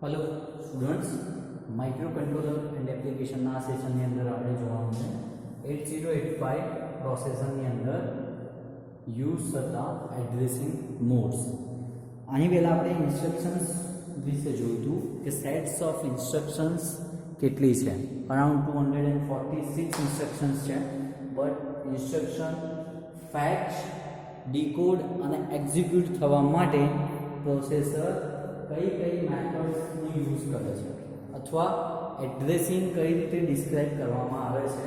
Hello students, microcontroller and application ना session ની અંદર આપણે જોવાનું છે 8085 પ્રોસેસર ની અંદર યુઝ થતા એડ્રેસિંગ મોડ્સ. આની પહેલા આપણે ઇન્સ્ટ્રક્શન્સ વિશે જોયું કે સેટ્સ ઓફ ઇન્સ્ટ્રક્શન્સ કેટલી છે. અરાઉન્ડ 246 ઇન્સ્ટ્રક્શન્સ છે. બટ ઇન્સ્ટ્રક્શન ફેચ, ડીકોડ અને એક્ઝિક્યુટ થવા માટે પ્રોસેસર કઈ મેથડ્સનો યુઝ કરે છે અથવા એડ્રેસિંગ કઈ રીતે ડિસ્ક્રાઇબ કરવામાં આવે છે,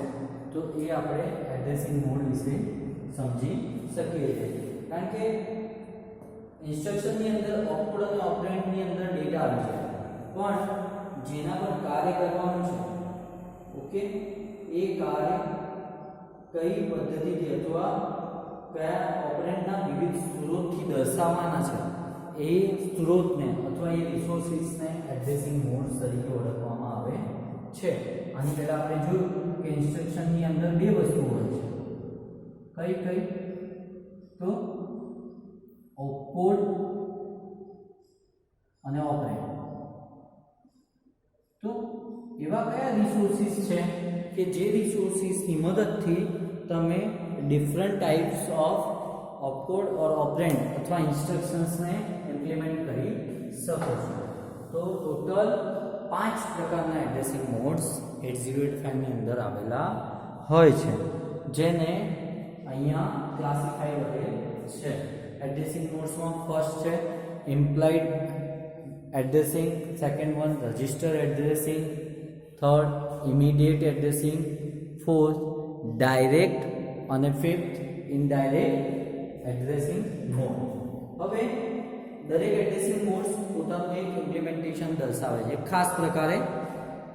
તો એ આપણે એડ્રેસિંગ મોડ વિશે સમજી શકીએ છીએ. કારણ કે ઇન્સ્ટ્રક્શનની અંદર ઓપકોડ અને ઓપરેન્ડની અંદર ડેટા આવે છે, પણ જેના પર કાર્ય કરવાનું છે, ઓકે, એ કાર્ય કઈ પદ્ધતિથી અથવા કયા ઓપરેન્ડના વિવિધ સ્ત્રોતથી દર્શાવવાના છે, એ સ્ત્રોતને અથવા એ રિસોર્સિસને એડ્રેસિંગ મોડ્સ તરીકે ઓળખવામાં આવે છે. આની પહેલા આપણે જોયું કે ઇન્સ્ટ્રક્શનની અંદર બે વસ્તુ હોય છે. કઈ તો ઓપકોડ અને ઓપરેન્ડ. તો એવા કયા રિસોર્સિસ છે કે જે રિસોર્સિસની મદદથી તમે different types of opcode or operand અથવા ઇન્સ્ટ્રક્શન્સને ઇમ્પ્લિમેન્ટ કરી શકો છો. તો ટોટલ 5 પ્રકારના એડ્રેસિંગ મોડ્સ 8085 ની અંદર આવેલા હોય છે, જેને અહીંયા ક્લાસિફાઈ કરેલ છે. એડ્રેસિંગ મોડ્સમાં ફર્સ્ટ છે implied addressing, second one register addressing, third immediate addressing, fourth direct અને ફિફ્થ ઇનડાયરેક્ટ એડ્રેસિંગ મોડ. હવે દરેક એડ્રેસિંગ મોડ્સ પોતાનું એક ઇમ્પ્લિમેન્ટેશન દર્શાવે છે, ખાસ પ્રકારે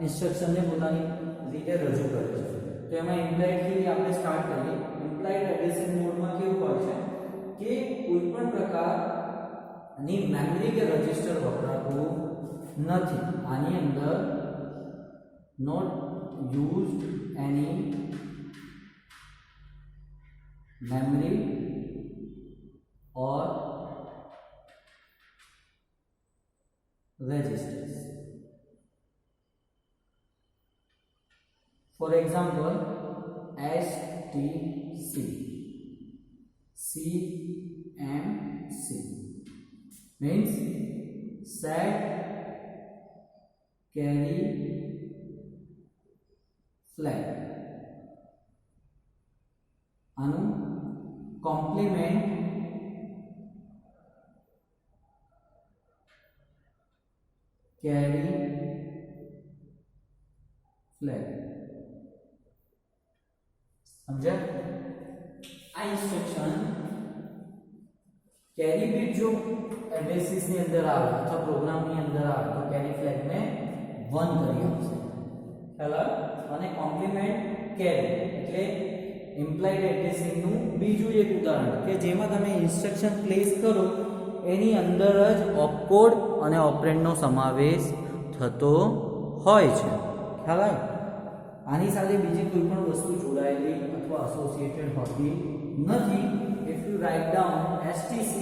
ઇન્સ્ટ્રક્શનને પોતાની રીતે રજૂ કરે છે. તો એમાં ઇમ્પ્લાઇડથી આપણે સ્ટાર્ટ કરીએ. ઇમ્પ્લાઇડ એડ્રેસિંગ મોડમાં કેવું હોય છે કે કોઈ પણ પ્રકારની મેમરી કે રજિસ્ટર વપરાતું નથી. આની અંદર નોટ યુઝડ એની memory or registers. For example, STC, CMC means set, carry, flag. આનું કોમ્પ્લિમેન્ટ કેરી ફ્લેગ. સમજ્યા? આ ઇન્સ્ટ્રક્શન કેરી બીટ જો એડ્રેસીસ ની અંદર આવે અથવા પ્રોગ્રામ ની અંદર આવે તો કેરી ફ્લેગ ને 1 કરી આપશે. ખ્યાલ આવે? અને કોમ્પ્લિમેન્ટ કેરી એટલે ઇમ્પ્લાઇડ એડ્રેસિંગ નું બીજું એક ઉદાહરણ કે જેમાં તમે ઇન્સ્ટ્રક્શન પ્લેસ કરો એની અંદર જ ઓપકોડ અને ઓપરેન્ડનો સમાવેશ થતો હોય છે. ખ્યાલ આવે? આની સાથે બીજી કોઈ પણ વસ્તુ જોડાયેલી અથવા એસોસિએટેડ હોતી નથી. If you write down STC,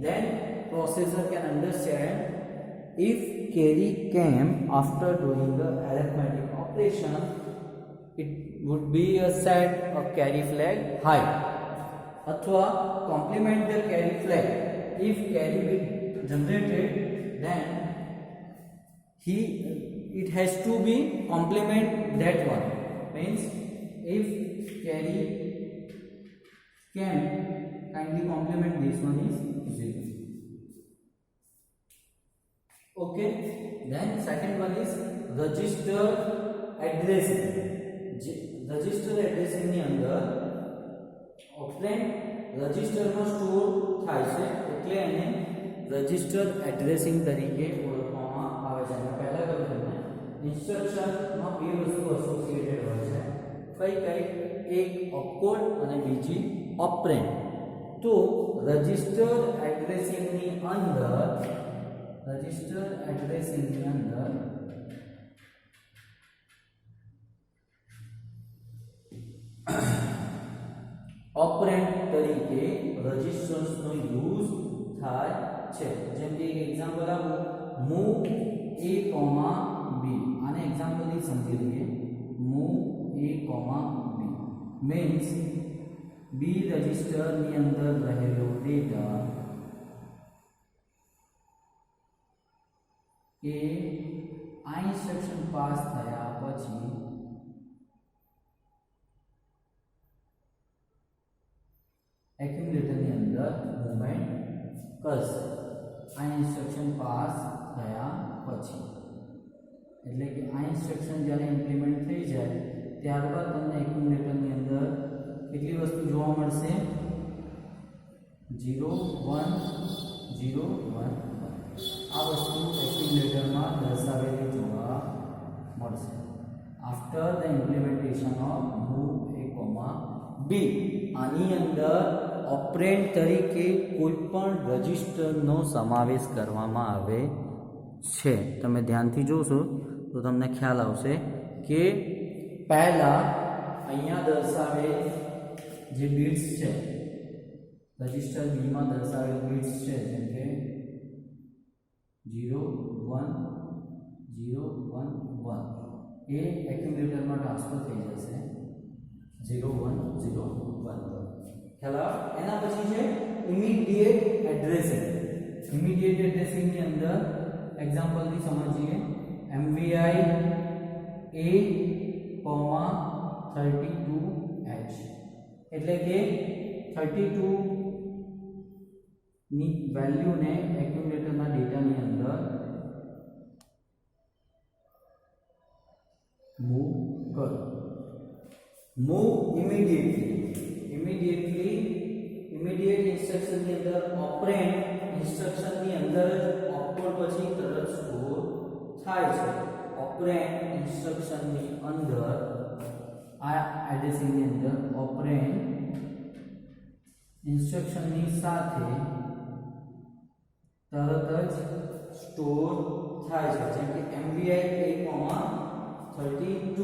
then processor can understand if carry came after doing the arithmetic operation, it would be a set of carry flag high. Athwa complement the carry flag. If carry bit generated, then it has to be complement that one. Means if carry can kindly complement this one is 0. Okay. Then second one is register addressing. Register addressing ની અંદર operand રજિસ્ટરમાં store થાય છે, એટલે એને register addressing તરીકે ઓળખવામાં આવે છે. અને પહેલા કહ્યું ઇન્સ્ટ્રક્શનમાં બે વસ્તુ એસોસિએટેડ હોય છે. કઈ એક ઓપકોડ અને બીજી ઓપરેન્ડ. તો રજિસ્ટર એડ્રેસિંગની અંદર ઓપરેન્ડ તરીકે રજિસ્ટર્સનો યુઝ થાય છે. જેમ કે એક એક્ઝામ્પલ આપું, મૂવ a કોમા b આને એક્ઝામ્પલથી સમજી લઈએ move a comma b means b રજિસ્ટરની અંદર રહેલો ડેટા એ આ ઇન્સ્ટ્રક્શન પાસ થયા પછી એક્યુમ્યુલેટરની અંદર મૂવમેન્ટ કરશે આ ઇન્સ્ટ્રક્શન પાસ થયા પછી એટલે કે આ ઇન્સ્ટ્રક્શન જ્યારે ઇમ્પ્લિમેન્ટ થઈ જાય ત્યારબાદ તમને એક્યુમ્યુલેટરની અંદર કેટલી વસ્તુ જોવા મળશે 0 1 0 1 આ વસ્તુ એક્યુમ્યુલેટરમાં દર્શાવેલી જોવા મળશે after the implementation of move a comma b આની અંદર ઓપરેન્ડ તરીકે કોઈ પણ રજિસ્ટરનો સમાવેશ કરવામાં આવે છે તમે ધ્યાનથી જોશો તો તમને ખ્યાલ આવશે કે પહેલા અહીંયા દર્શાવેલ જે બિટ્સ છે રજિસ્ટર b માં દર્શાવેલ બિટ્સ છે જેમ કે 0 1 0 1 1 એ એક્યુમ્યુલેટરમાં ટ્રાન્સફર થઈ જશે 0 1 0 1 ખ્યાલ એના પછી છે ઇમિડિયેટ એડ્રેસિંગ ઇમિડિયેટ એડ્રેસિંગ ની અંદર एग्जांपल થી સમજીએ MVI A, 32H એટલે કે 32 ની વેલ્યુ ને એક્યુમ્યુલેટરના ડેટાની અંદર મૂવ કરો મૂવ ઇમિડિયેટ ઇન્સ્ટ્રક્શન ની અંદર ઓપરેન્ડ ઇન્સ્ટ્રક્શન ની અંદર જ ઓપકોડ પછી તરત સ્ટોર થાય છે ઓપરેન્ડ ઇન્સ્ટ્રક્શન ની અંદર આ એડ્રેસિંગ ની અંદર ઓપરેન્ડ ઇન્સ્ટ્રક્શન ની સાથે તરત જ સ્ટોર થાય છે જેમ કે MVI A,32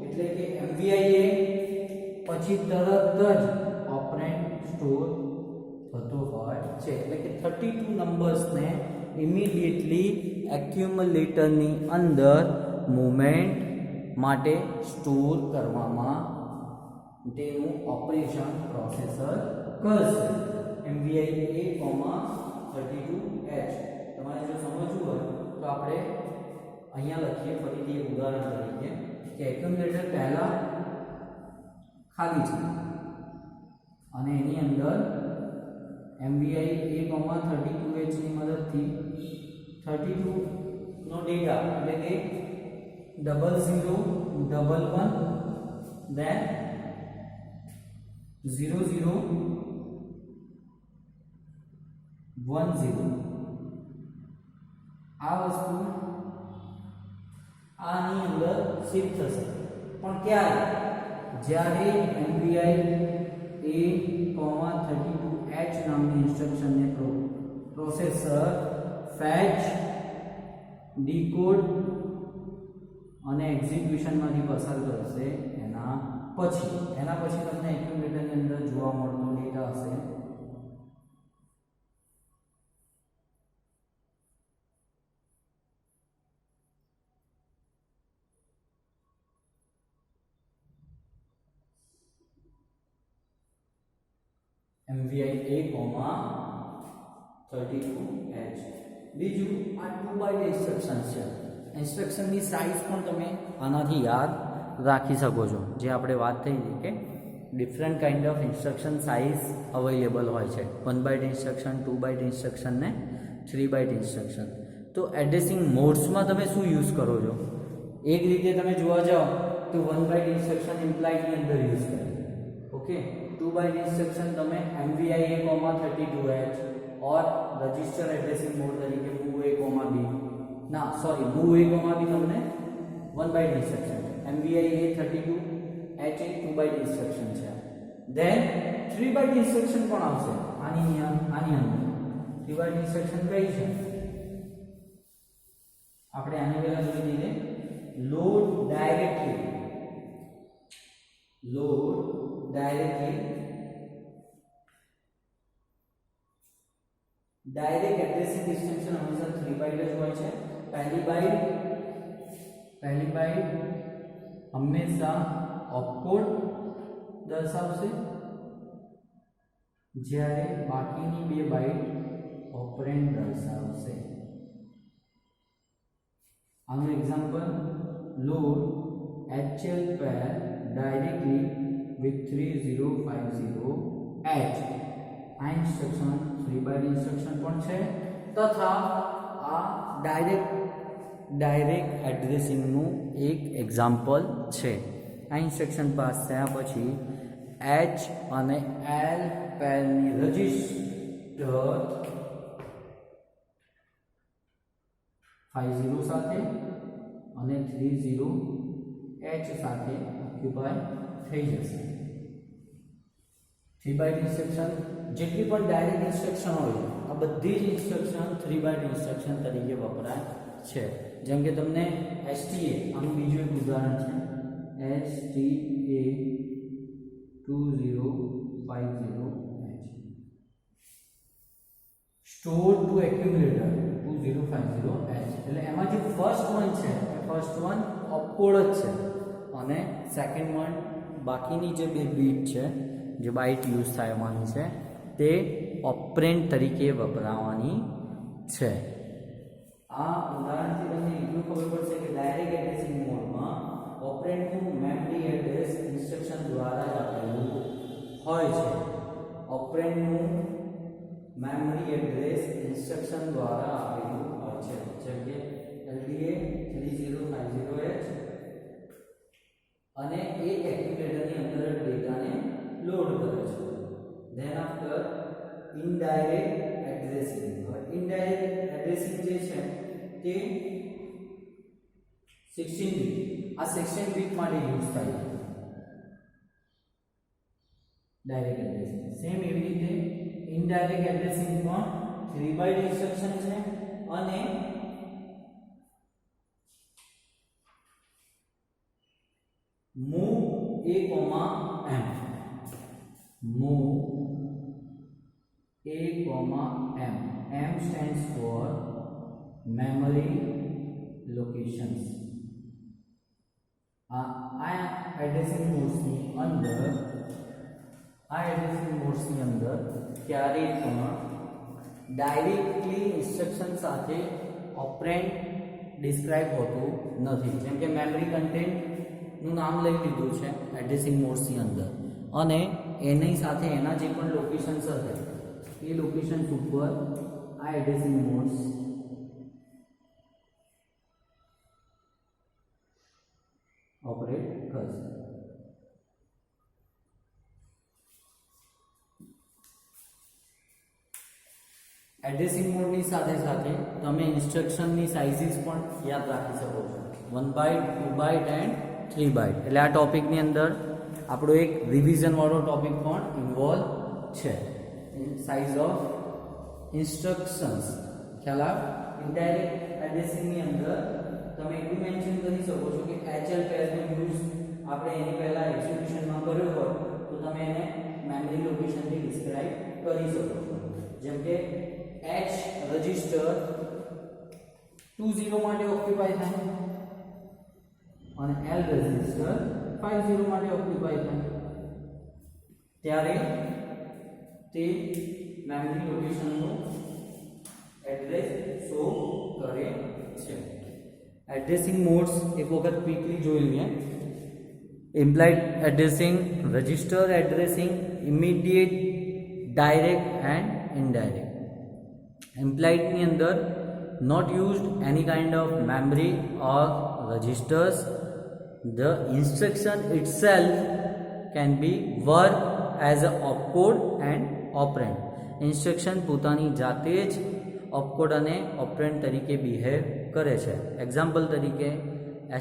એટલે કે MVI એ પછી તરત જ ઓપરેન્ડ સ્ટોર થતો હોય છે એટલે કે 32 નંબર્સ ને ઇમિડિયેટલી એક્યુમ્યુલેટરની અંદર મૂવમેન્ટ માટે સ્ટોર કરવામાં તેનું ઓપરેશન પ્રોસેસર કરશે MVI A,32H તમારે જો સમજવું હોય તો આપણે અહીંયા લખીએ ફરીથી એક ઉદાહરણ તરીકે કે એક્યુમ્યુલેટર પહેલા ખાલી છે અને એની અંદર MVI A,32H ની મદદથી 32 નો ડેટા એટલે કે 0011 then 0010 આ વસ્તુ આની અંદર શિફ્ટ થશે પણ ક્યારે જ્યારે MVI A,32H નામની ઇન્સ્ટ્રક્શન ને પ્રોસેસર ફેચ ડીકોડ અને એક્ઝિક્યુશન માંથી પસાર કરશે એના પછી તમને એક્યુમ્યુલેટરની અંદર જોવા મળતો ડેટા હશે MVI A,32H બીજું આ 2 બાઇટ ઇન્સ્ટ્રક્શન છે ઇન્સ્ટ્રક્શનની સાઇઝ પણ તમે આનાથી યાદ રાખી શકો છો જે આપણે વાત થઈ કે different kind of instruction size available હોય છે 1 બાઇટ ઇન્સ્ટ્રક્શન 2 બાઇટ ઇન્સ્ટ્રક્શન ને 3 બાઇટ ઇન્સ્ટ્રક્શન તો એડ્રેસિંગ મોડ્સમાં તમે શું યુઝ કરો છો એક રીતે તમે જોવા જાઓ તો 1 બાઇટ ઇન્સ્ટ્રક્શન ઇમ્પ્લાઇડની અંદર યુઝ કરે ઓકે 2 बाइट इंस्ट्रक्शन तमे MVI A,32H और रजिस्टर एड्रेसिंग मोड तरीके मूव A, B ना सॉरी मूव A, B तमने 1 byte instruction MVI A,32H 2 byte instruction છે देन 3 बाइट इंस्ट्रक्शन પણ આવશે આની અંદર 3 बाइट इंस्ट्रक्शन કઈ છે આપણે આની પહેલા જોઈ લઈએ load directly direct addressing instruction हमेशा 3 बाइट જ હોય છે પહેલી બાઇટ હંમેશા ઓપકોડ દર્શાવશે, જ્યારે બાકીની બે બાઇટ ઓપરેન્ડ દર્શાવશે. આનું example, load HL pair directly with 3050H. આ ઇન્સ્ટ્રક્શન 3 બાઇટ ઇન્સ્ટ્રક્શન પણ છે તથા આ ડાયરેક્ટ એડ્રેસિંગનું એક એક્ઝામ્પલ છે. આ ઇન્સ્ટ્રક્શન પાસ થયા પછી H અને L પેરની રજિસ્ટર 50 સાથે અને 30H સાથે ઓક્યુપાય થઈ જશે. 3 બાઇટ ઇન્સ્ટ્રક્શન જેટલી પણ ડાયરેક્ટ ઇન્સ્ટ્રક્શન હોય આ બધી જ ઇન્સ્ટ્રક્શન 3 બાઇટ ઇન્સ્ટ્રક્શન તરીકે વપરાય છે. જેમ કે તમને STA આનું બીજું એક ઉદાહરણ છે, STA 2050H store two accumulator 2050H. એટલે એમાં જે ફર્સ્ટ વન છે એ ફર્સ્ટ વન ઓપકોડ જ છે અને સેકન્ડ વન બાકીની જે બે બીટ છે, જે બાઇટ યુઝ થવાની છે તે ઓપરેન્ડ તરીકે વપરાવાની છે. આ ઉદાહરણથી તમને એટલું ખબર પડશે કે ડાયરેક્ટ એડ્રેસિંગ મોડમાં ઓપરેન્ડનું મેમરી એડ્રેસ ઇન્સ્ટ્રક્શન દ્વારા જ આપેલું હોય છે. ઓપરેન્ડનું મેમરી એડ્રેસ ઇન્સ્ટ્રક્શન દ્વારા આપેલું હોય છે. જેમ કે LDA 3050H અને એ એક્યુમ્યુલેટરની અંદર ડેટાને લોડ કરે છે. Than after indirect addressing. Indirect addressing જે છે તે 16 બીટ, આ 16 બીટ માટે યુઝ થાય છે ડાયરેક્ટ એડ્રેસિંગ. સેમ એવી રીતે ઇનડાયરેક્ટ એડ્રેસિંગ પણ 3 બાઇટ ઇન્સ્ટ્રક્શન છે અને move A, M stands for memory locations. આ એડ્રેસિંગ મોડ્સની અંદર ક્યારેય પણ ડાયરેક્ટલી ઇન્સ્ટ્રક્શન સાથે ઓપરેન્ડ ડિસ્ક્રાઇબ હોતું નથી. જેમ કે મેમરી કન્ટેન્ટનું નામ લઈ લીધું છે એડ્રેસિંગ મોડ્સની અંદર અને એની સાથે એના જે પણ લોકેશન્સ હશે એ લોકેશન્સ ઉપર આ એડ્રેસિંગ મોડ્સ ઓપરેટ કરશે. એડ્રેસિંગ મોડની સાથે સાથે તમે ઇન્સ્ટ્રક્શનની સાઇઝીસ પણ યાદ રાખી શકો છો, 1 બાઇટ, 2 બાઇટ એન્ડ 3 બાઇટ. એટલે આ ટોપિકની અંદર આપણો એક રિવિઝન વાળો ટોપિક પણ ઇન્વોલ્વ છે. સાઇઝ ઓફ ઇન્સ્ટ્રક્શન્સ ખ્યાલ. ઇનડાયરેક્ટ એડ્રેસિંગની અંદર તમે એટલું મેન્શન કરી શકો છો કે HL પેરનો યુઝ આપણે એની પહેલા એક્ઝિક્યુશનમાં કર્યો હોય તો તમે એને મેમરી લોકેશનથી ડિસ્ક્રાઇબ કરી શકો છો. જેમ કે H રજિસ્ટર 20 માટે ઓક્યુપાય થાય અને L રજિસ્ટર 50 માટે ઓક્યુપાય થાય ત્યારે તે મેમરી લોકેશનનું એડ્રેસ શો કરે છે. એડ્રેસિંગ મોડ્સ એક વખત ક્વિકલી જોઈ લઈએ. Implied addressing, register addressing, immediate, direct and indirect. ઇમ્પ્લાઇડની અંદર not used any kind of memory or registers. The instruction itself can be work as a opcode and operand. Instruction પોતાની જાતે જ opcode અને operand તરીકે behave કરે છે. Example તરીકે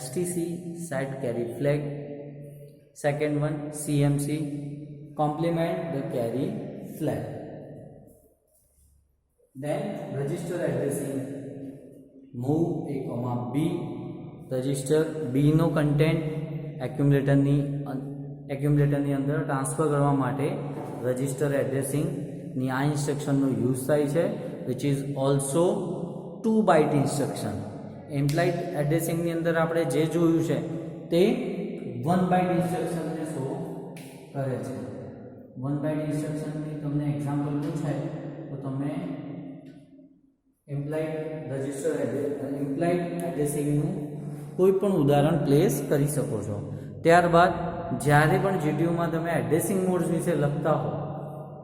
STC set carry flag, second one CMC complement the carry flag. Then register addressing, move A, B, register B નો content એક્યુમ્યુલેટરની અંદર ટ્રાન્સફર કરવા માટે રજિસ્ટર એડ્રેસિંગની આ ઇન્સ્ટ્રક્શનનો યુઝ થાય છે, which is also 2 byte instruction. Implied એડ્રેસિંગની અંદર આપણે જે જોયું છે તે વન બાઇટ ઇન્સ્ટ્રક્શનને શો કરે છે. વન બાઇટ ઇન્સ્ટ્રક્શનની તમને એક્ઝામ્પલ પૂછાય તો તમે એમ્પ્લાઇડ એડ્રેસિંગનું કોઈ પણ ઉદાહરણ પ્લેસ કરી શકો છો. ત્યારબાદ જ્યારે પણ જીટીયુમાં તમે એડ્રેસિંગ મોડ્સ વિશે લખતા હો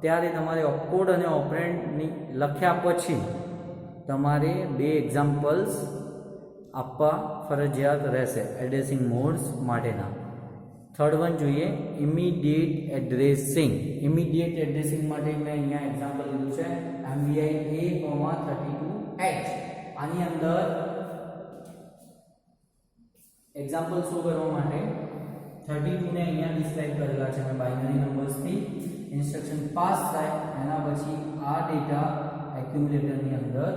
ત્યારે તમારે ઓપકોડ અને ઓપરેન્ડની લખ્યા પછી તમારે 2 એક્ઝામ્પલ્સ આપવા ફરજિયાત રહેશે એડ્રેસિંગ મોડ્સ માટેના. થર્ડ વન જોઈએ, ઇમિડિયેટ એડ્રેસિંગ. ઇમિડિયેટ એડ્રેસિંગ માટે મેં અહીંયા એક્ઝામ્પલ લીધું છે MVI A32H. આની અંદર એક્ઝામ્પલ શો કરવા માટે 32 ને અહીંયા ડિસ્ક્રાઇબ કરેલા છે મેં બાઇનરી નંબર્સથી. ઇન્સ્ટ્રક્શન પાસ થાય એના પછી આ ડેટા એક્યુમ્યુલેટરની અંદર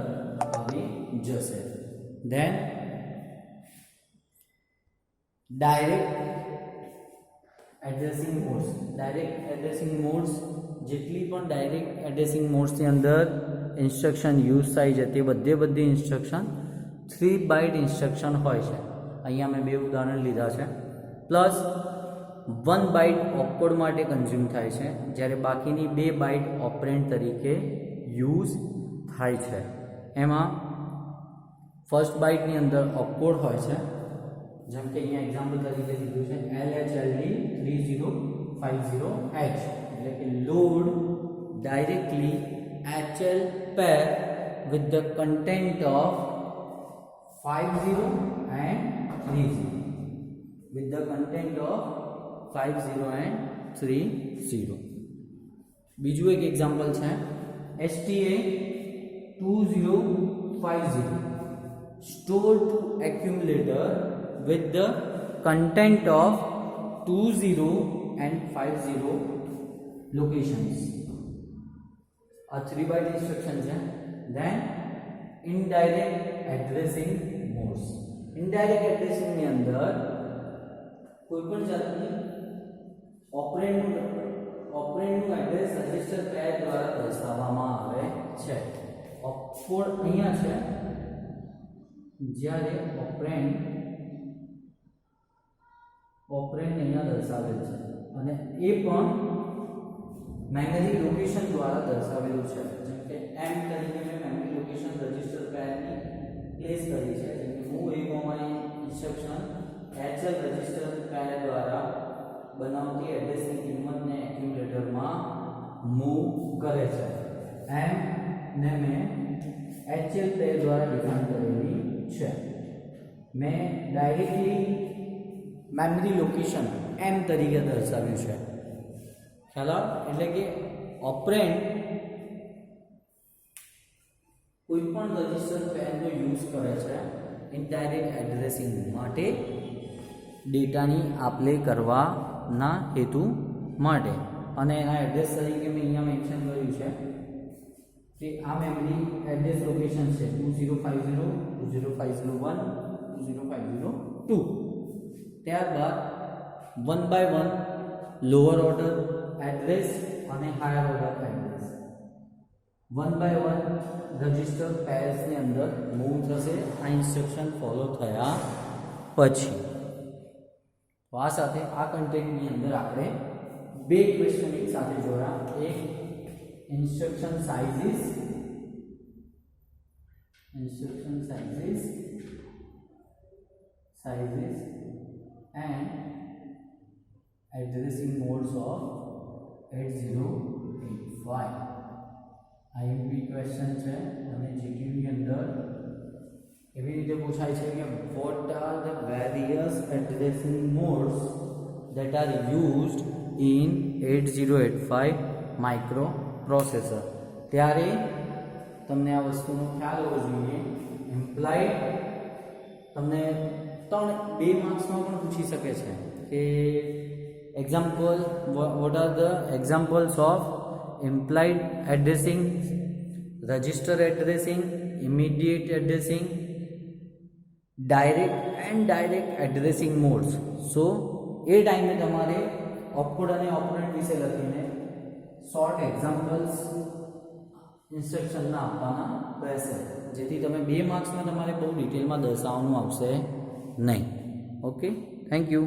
આવી જશે. Then direct addressing modes. Direct addressing modes જેટલી પણ ડાયરેક્ટ એડ્રેસિંગ મોડ્સની અંદર ઇન્સ્ટ્રક્શન યુઝ થાય છે તે બધી ઇન્સ્ટ્રક્શન 3 બાઇટ ઇન્સ્ટ્રક્શન હોય છે. અહીંયા મેં 2 ઉદાહરણ લીધા છે. પ્લસ 1 બાઇટ ઓપકોડ માટે કન્ઝ્યુમ થાય છે જ્યારે બાકીની 2 બાઇટ ઓપરેન્ડ તરીકે યુઝ થાય છે. એમાં ફર્સ્ટ બાઇટની અંદર ઓપકોડ હોય છે, જેમ કે અહીંયા એક્ઝામ્પલ તરીકે લીધું છે LHLD 3050H, એટલે કે load directly HL pair with the content of 50 and 30, with the content of 50 and 30. બીજું એક એક્ઝામ્પલ છે STA 2050 store to accumulator with the content of 20 and 50 locations. A 3 byte instruction છે. Then indirect addressing modes. Indirect addressing ની અંદર કોઈપણ જાતની ઓપરેન્ડનું address register pair દ્વારા દર્શાવવામાં આવે છે. ઓપકોડ અહીંયા છે જ્યારે ઓપરેન્ડ અહીંયા દર્શાવેલ છે અને એ પણ મેમરી લોકેશન દ્વારા દર્શાવેલું છે. જેમ કે M તરીકે મેં મેમરી લોકેશન રજિસ્ટર પેરની પ્લેસ કરી છે. જેમ કે move A, instruction HL register pair દ્વારા બનાવતી એડ્રેસની કિંમતને એક્યુમ્યુલેટરમાં મૂવ કરે છે. M ને મેં HL પેર દ્વારા ડિફાઇન કરેલી છે. મેં ડાયરેક્ટલી મેમરી લોકેશન M તરીકે દર્શાવ્યું છે. ખ્યાલ એટલે કે ઓપરેન્ડ કોઈ પણ રજિસ્ટર પેરનો યુઝ કરે છે ઇનડાયરેક્ટ એડ્રેસિંગ માટે, ડેટાની આપલે કરવાના હેતુ માટે. અને એના એડ્રેસ તરીકે મેં અહીંયા મેન્શન કર્યું છે કે આ મેમરી એડ્રેસ લોકેશન છે 2050, 20501, 20502. ત્યારબાદ 1 by 1 લોઅર ઓર્ડર એડ્રેસ અને higher order address 1 by 1 register પેર્સની અંદર મૂવ થશે આ ઇન્સ્ટ્રક્શન ફોલો થયા પછી. તો આ સાથે આ કન્ટેન્ટની અંદર આપણે 2 ક્વેશ્ચન એક સાથે જોયા. એક instruction sizes and addressing modes of 8085. IMP question છે અને GTU ની અંદર એવી રીતે પૂછાય છે કે what are the various addressing modes that are used in 8085 microprocessor. ત્યારે તમને આ વસ્તુનો ખ્યાલ હોવો જોઈએ. એમ્પ્લાઇડ તમને 2 માર્ક્સમાં પણ પૂછી શકે છે કે example what are the examples of implied addressing, register addressing, immediate addressing, direct and direct addressing modes. So એ ટાઈમે તમારે ઓપકોડ અને ઓપરેન્ડ વિશે લખીને શોર્ટ એક્ઝામ્પલ્સ ઇન્સ્ટ્રક્શનના આપવાના રહેશે, જેથી તમે 2 માર્ક્સમાં તમારે બહુ ડિટેલમાં દર્શાવવાનું આવશે નહીં. Okay, thank you.